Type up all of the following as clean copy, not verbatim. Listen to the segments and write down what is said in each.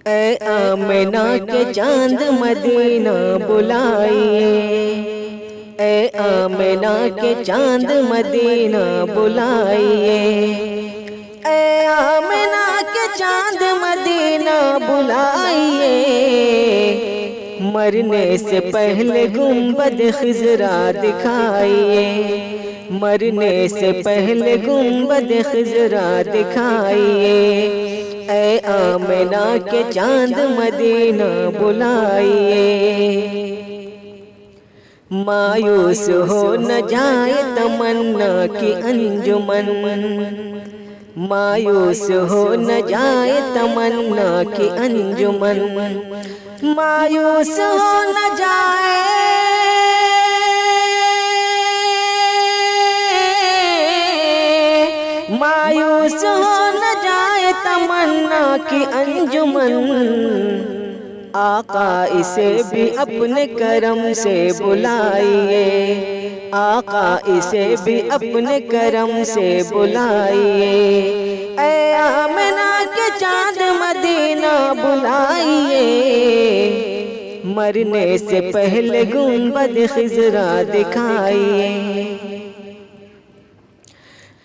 اے آمنہ کے چاند مدینہ بلائیے، اے آمنہ کے چاند مدینہ بلائیے، اے آمنہ کے چاند مدینہ بلائیے، مرنے سے پہلے گنبد خضرا دکھائیے، مرنے سے پہلے گنبد خضرا دکھائیے، اے آمنہ کے چاند مدینہ بلائیے۔ مایوس ہو نہ جائے تمنا کی انجمن، مایوس ہو نہ جائے تمنا کی انجمن، مایوس ہو نہ جائے، مایوس ہو نہ جائے تمنا کی انجمن، آقا اسے بھی اپنے کرم سے بلائیے، آقا اسے بھی اپنے کرم سے بلائیے، اے آمنہ کے چاند مدینہ بلائیے، مرنے سے پہلے گنبد خضرا دکھائیے۔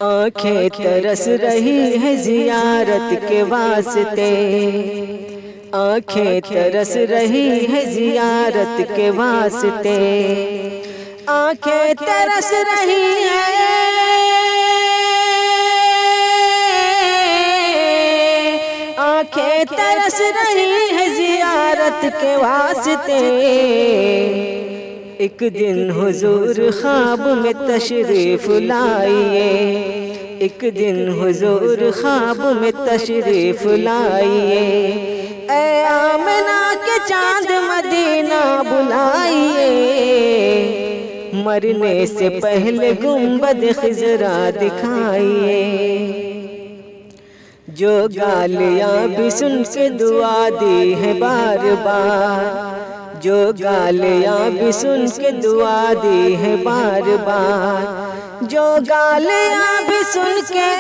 آنکھیں ترس رہی ہے زیارت کے واسطے، آنکھیں ترس رہی ہے زیارت کے واسطے، آنکھیں ترس رہی ہے، آنکھیں ترس رہی ہے زیارت کے واسطے، ایک دن حضور خواب میں تشریف لائیے، ایک دن حضور خواب میں تشریف لائیے، اے آمنہ کے چاند مدینہ بلائیے، مرنے سے پہلے گنبد خضرا دکھائیے۔ جو گالیاں بھی سن کے دعا دی ہے بار بار، جو گالیاں بھی سن کے دعا دی ہے بار بار، جو گالیاں بھی سن کے،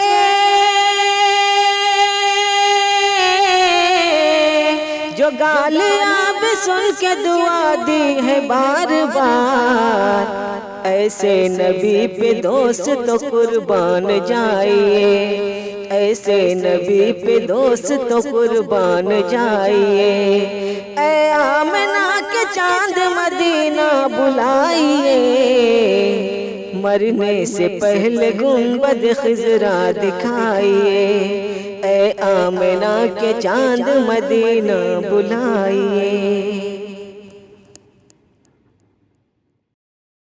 جو گالیاں بھی سن کے دعا دی ہے بار بار، ایسے نبی پہ دوست تو قربان جائیے، ایسے نبی پہ دوست تو قربان جائیے، اے آمنہ کے چاند مدینہ بلائیے، مرنے سے پہلے گنبد خضرا دکھائیے، اے آمنہ کے چاند مدینہ بلائیے۔